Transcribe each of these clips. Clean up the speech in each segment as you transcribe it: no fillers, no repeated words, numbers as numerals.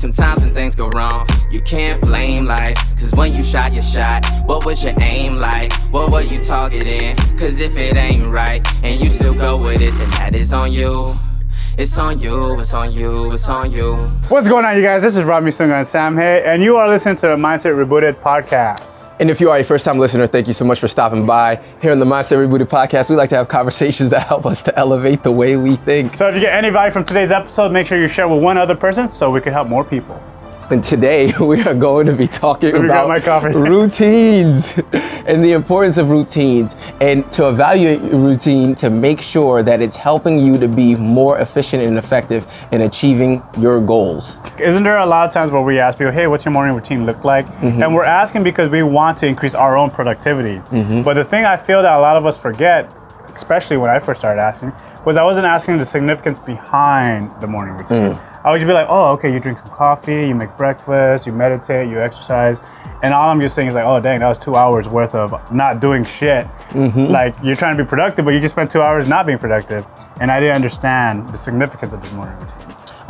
Sometimes when things go wrong, you can't blame life. Cause when you shot your shot, what was your aim like? What were you targeting? Cause if it ain't right, and you still go with it, then that is on you. It's on you, it's on you, it's on you. What's going on, you guys? This is Rami Sunga and Sam Hay, and you are listening to the Mindset Rebooted podcast. And if you are a first-time listener, thank you so much for stopping by. Here on the Mindset Rebooted podcast, we like to have conversations that help us to elevate the way we think. So if you get any value from today's episode, make sure you share with one other person so we can help more people. And today we are going to be talking about routines and the importance of routines, and to evaluate your routine to make sure that it's helping you to be more efficient and effective in achieving your goals. Isn't there a lot of times where we ask people, hey, what's your morning routine look like? Mm-hmm. And we're asking because we want to increase our own productivity. Mm-hmm. But the thing I feel that a lot of us forget, especially when I first started asking, was I wasn't asking the significance behind the morning routine. I would just be like, oh, okay, you drink some coffee, you make breakfast, you meditate, you exercise. And all I'm just saying is like, oh, dang, that was 2 hours worth of not doing shit. Mm-hmm. Like, you're trying to be productive, but you just spent 2 hours not being productive. And I didn't understand the significance of this morning routine.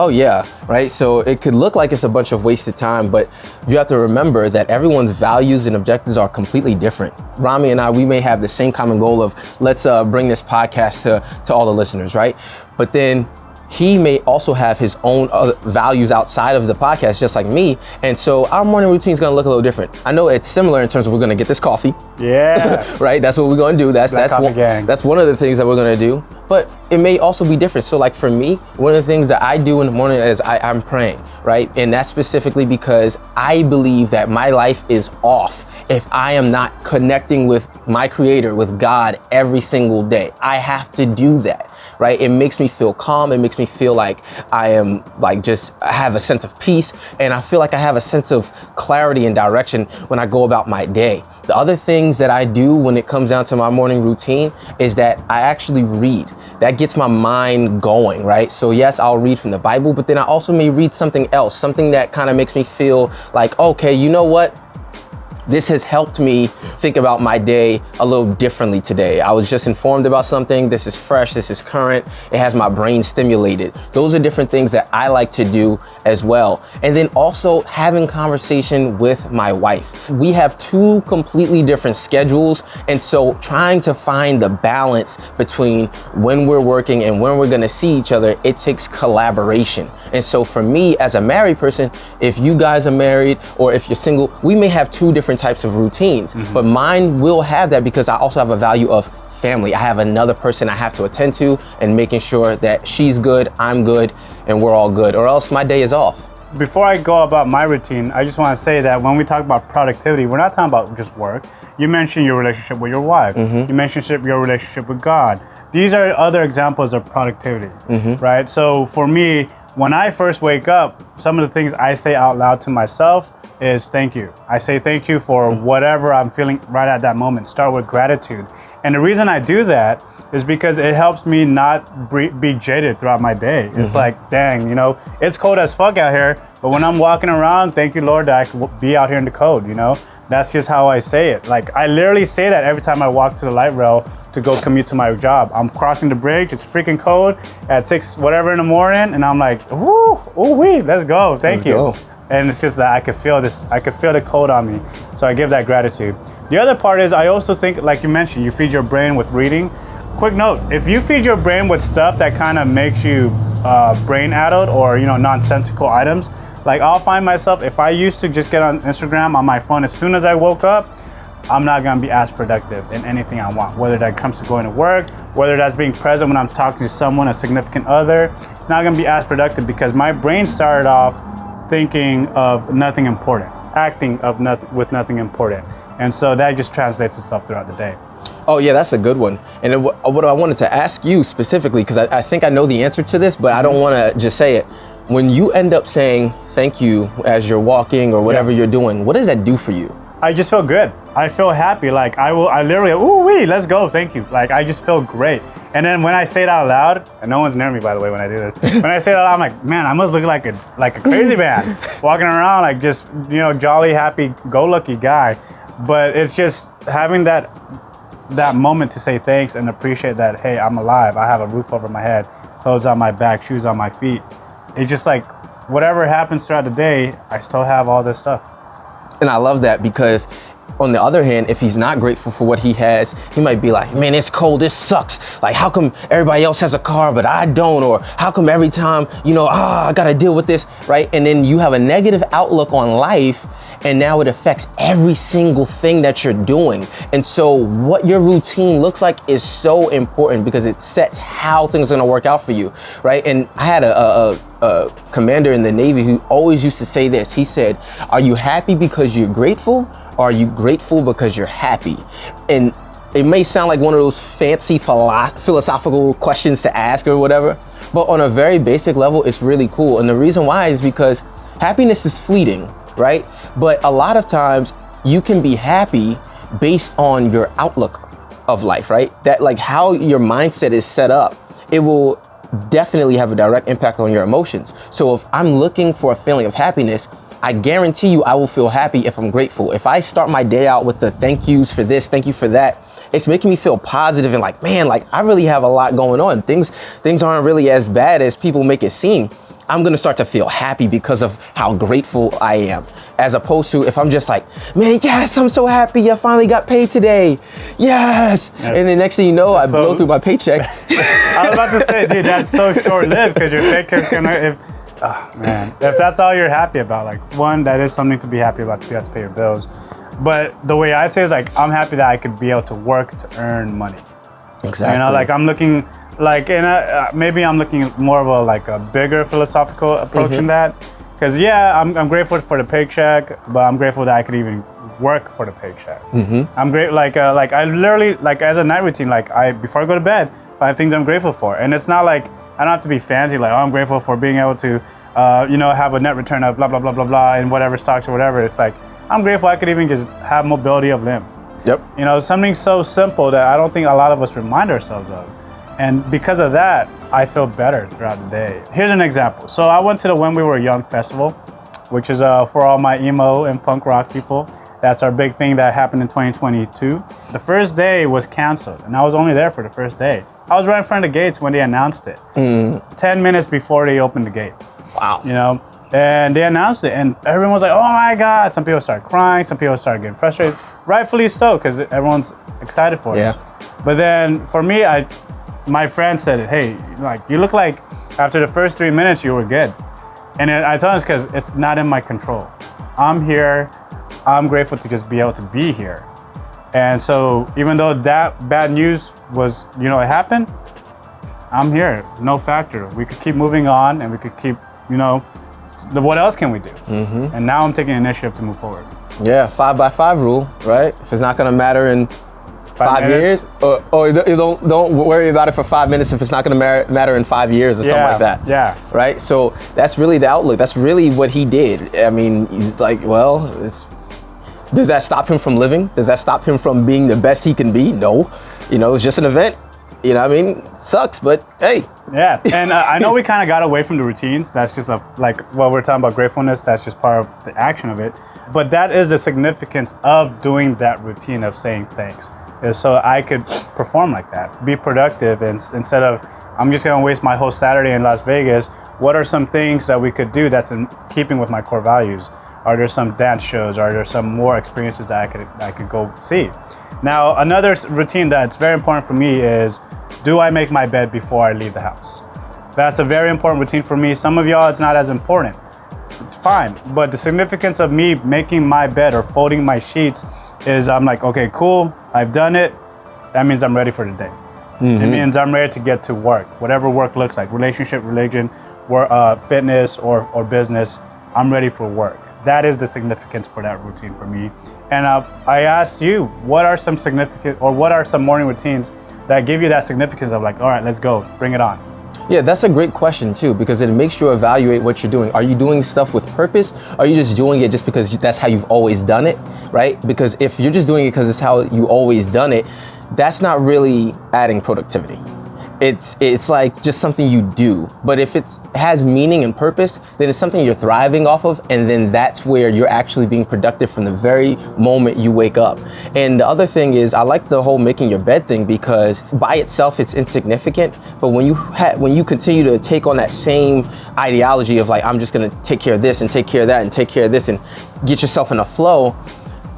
Oh yeah, right? So it could look like it's a bunch of wasted time, but you have to remember that everyone's values and objectives are completely different. Rami and I, we may have the same common goal of let's bring this podcast to all the listeners, right? But then he may also have his own values outside of the podcast, just like me. And so our morning routine is gonna look a little different. I know it's similar in terms of we're gonna get this coffee. Yeah. Right, that's what we're gonna do. That's one of the things that we're gonna do. But it may also be different. So like for me, one of the things that I do in the morning is I'm praying, right? And that's specifically because I believe that my life is off if I am not connecting with my creator, with God every single day. I have to do that. Right? It makes me feel calm. It makes me feel like I am I have a sense of peace, and I feel like I have a sense of clarity and direction when I go about my day. The other things that I do when it comes down to my morning routine is that I actually read. That gets my mind going, right? So yes, I'll read from the Bible, but then I also may read something else, something that kind of makes me feel like, okay, you know what? This has helped me think about my day a little differently today. I was just informed about something. This is fresh, this is current. It has my brain stimulated. Those are different things that I like to do as well. And then also having conversation with my wife. We have two completely different schedules. And so trying to find the balance between when we're working and when we're gonna see each other, it takes collaboration. And so for me as a married person, if you guys are married or if you're single, we may have two different types of routines, but mine will have that because I also have a value of family. I have another person I have to attend to and making sure that she's good, I'm good, and we're all good, or else my day is off. Before I go about my routine, I just want to say that when we talk about productivity, we're not talking about just work. You mentioned your relationship with your wife. You mentioned your relationship with God. These are other examples of productivity, right? So for me, when I first wake up, some of the things I say out loud to myself is thank you. I say thank you for whatever I'm feeling right at that moment. Start with gratitude. And the reason I do that is because it helps me not be jaded throughout my day. It's like, dang, you know, it's cold as fuck out here, but when I'm walking around, thank you, Lord, that I could be out here in the cold, you know? That's just how I say it. Like, I literally say that every time I walk to the light rail to go commute to my job. I'm crossing the bridge, it's freaking cold at 6 whatever in the morning, and I'm like, ooh-wee, let's go, thank you. And it's just that I could feel the cold on me. So I give that gratitude. The other part is I also think, like you mentioned, you feed your brain with reading. Quick note, if you feed your brain with stuff that kind of makes you brain addled or, you know, nonsensical items, like I'll find myself, if I used to just get on Instagram on my phone as soon as I woke up, I'm not gonna be as productive in anything I want, whether that comes to going to work, whether that's being present when I'm talking to someone, a significant other. It's not gonna be as productive because my brain started off thinking of nothing important, acting with nothing important. And so that just translates itself throughout the day. Oh yeah, that's a good one. And what I wanted to ask you specifically, because I think I know the answer to this, but I don't want to just say it. When you end up saying thank you as you're walking or whatever you're doing, what does that do for you? I just feel good. I feel happy. Like I literally, ooh-wee, let's go, thank you. Like I just feel great. And then when I say it out loud, and no one's near me by the way when I do this, when I say it out loud, I'm like, man, I must look like a crazy man, walking around like just, you know, jolly, happy, go lucky guy. But it's just having that moment to say thanks and appreciate that, hey, I'm alive. I have a roof over my head, clothes on my back, shoes on my feet. It's just like whatever happens throughout the day, I still have all this stuff. And I love that because on the other hand, if he's not grateful for what he has, he might be like, man, it's cold, this sucks. Like, how come everybody else has a car, but I don't? Or how come every time, I gotta deal with this, right? And then you have a negative outlook on life, and now it affects every single thing that you're doing. And so what your routine looks like is so important because it sets how things are gonna work out for you, right? And I had a commander in the Navy who always used to say this. He said, are you happy because you're grateful? Or are you grateful because you're happy? And it may sound like one of those fancy philosophical questions to ask or whatever, but on a very basic level, it's really cool. And the reason why is because happiness is fleeting, right? But a lot of times you can be happy based on your outlook of life, right? That like how your mindset is set up, it will definitely have a direct impact on your emotions. So if I'm looking for a feeling of happiness, I guarantee you I will feel happy if I'm grateful. If I start my day out with the thank yous for this, thank you for that, it's making me feel positive and like, man, like I really have a lot going on. Things aren't really as bad as people make it seem. I'm gonna start to feel happy because of how grateful I am. As opposed to if I'm just like, man, yes, I'm so happy I finally got paid today. Yes. And the next thing you know, I blow through my paycheck. I was about to say, dude, that's so short-lived because your paycheck's gonna, if that's all you're happy about, like one, that is something to be happy about because you have to pay your bills. But the way I say is like, I'm happy that I could be able to work to earn money. Exactly. Like I'm looking, like, maybe I'm looking more of a bigger philosophical approach in that. Because I'm grateful for the paycheck, but I'm grateful that I could even work for the paycheck. I'm great, like I literally, like as a night routine, before I go to bed, 5 things I'm grateful for. And it's not like, I don't have to be fancy, like, oh, I'm grateful for being able to, have a net return of blah, blah, blah, blah, blah, in whatever stocks or whatever. It's like, I'm grateful I could even just have mobility of limb. Yep. Something so simple that I don't think a lot of us remind ourselves of. And because of that, I feel better throughout the day. Here's an example. So I went to the When We Were Young festival, which is for all my emo and punk rock people. That's our big thing that happened in 2022. The first day was canceled, and I was only there for the first day. I was right in front of the gates when they announced it. 10 minutes before they opened the gates. Wow. And they announced it, and everyone was like, oh my God. Some people started crying, some people started getting frustrated. Rightfully so, because everyone's excited for it. But then for me, my friend said, hey, like, you look like after the first 3 minutes you were good. And then I told him it's because it's not in my control. I'm here. I'm grateful to just be able to be here. And so even though that bad news was, it happened, I'm here, no factor. We could keep moving on and we could keep, what else can we do? And now I'm taking initiative to move forward. Yeah, 5x5 rule, right? If it's not gonna matter in 5 years, or you don't worry about it for 5 minutes if it's not gonna matter in 5 years or something like that. Yeah. Right? So that's really the outlook. That's really what he did. I mean, he's like, well, does that stop him from living? Does that stop him from being the best he can be? No. It's just an event. Sucks, but hey. Yeah, and I know we kind of got away from the routines. That's just like what we're talking about gratefulness. That's just part of the action of it. But that is the significance of doing that routine of saying thanks. Is so I could perform like that, be productive, and instead of I'm just gonna waste my whole Saturday in Las Vegas. What are some things that we could do that's in keeping with my core values? Are there some dance shows? Are there some more experiences that I could go see? Now, another routine that's very important for me is, do I make my bed before I leave the house? That's a very important routine for me. Some of y'all, it's not as important. It's fine, but the significance of me making my bed or folding my sheets is I'm like, okay, cool, I've done it. That means I'm ready for the day. It means I'm ready to get to work, whatever work looks like, relationship, religion, fitness, or business. I'm ready for work. That is the significance for that routine for me. And I asked you, what are some morning routines that give you that significance of like, all right, let's go, bring it on? Yeah, that's a great question too, because it makes you evaluate what you're doing. Are you doing stuff with purpose? Or are you just doing it just because that's how you've always done it, right? Because if you're just doing it because it's how you always done it, that's not really adding productivity. It's like just something you do. But if it has meaning and purpose, then it's something you're thriving off of, and then that's where you're actually being productive from the very moment you wake up. And the other thing is, I like the whole making your bed thing, because by itself it's insignificant, but when you continue to take on that same ideology of like, I'm just gonna take care of this and take care of that and take care of this and get yourself in a flow,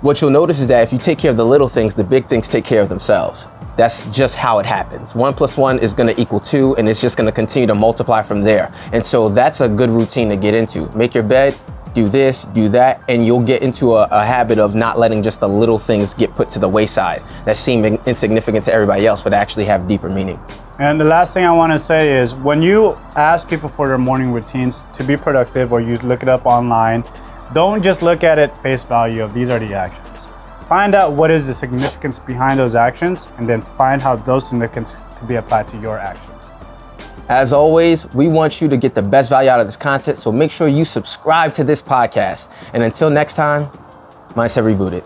what you'll notice is that if you take care of the little things, the big things take care of themselves. That's just how it happens. 1 + 1 is gonna equal 2, and it's just gonna continue to multiply from there. And so that's a good routine to get into. Make your bed, do this, do that, and you'll get into a habit of not letting just the little things get put to the wayside that seem insignificant to everybody else, but actually have deeper meaning. And the last thing I want to say is, when you ask people for their morning routines to be productive, or you look it up online, don't just look at it face value of these are the actions. Find out what is the significance behind those actions, and then find how those significance can be applied to your actions. As always, we want you to get the best value out of this content, so make sure you subscribe to this podcast. And until next time, Mindset Rebooted.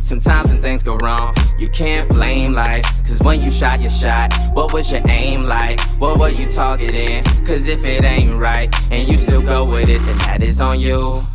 Sometimes when things go wrong, you can't blame life. Cause when you shot your shot, what was your aim like? What were you targeting? Cause if it ain't right, and you still go with it, then that is on you.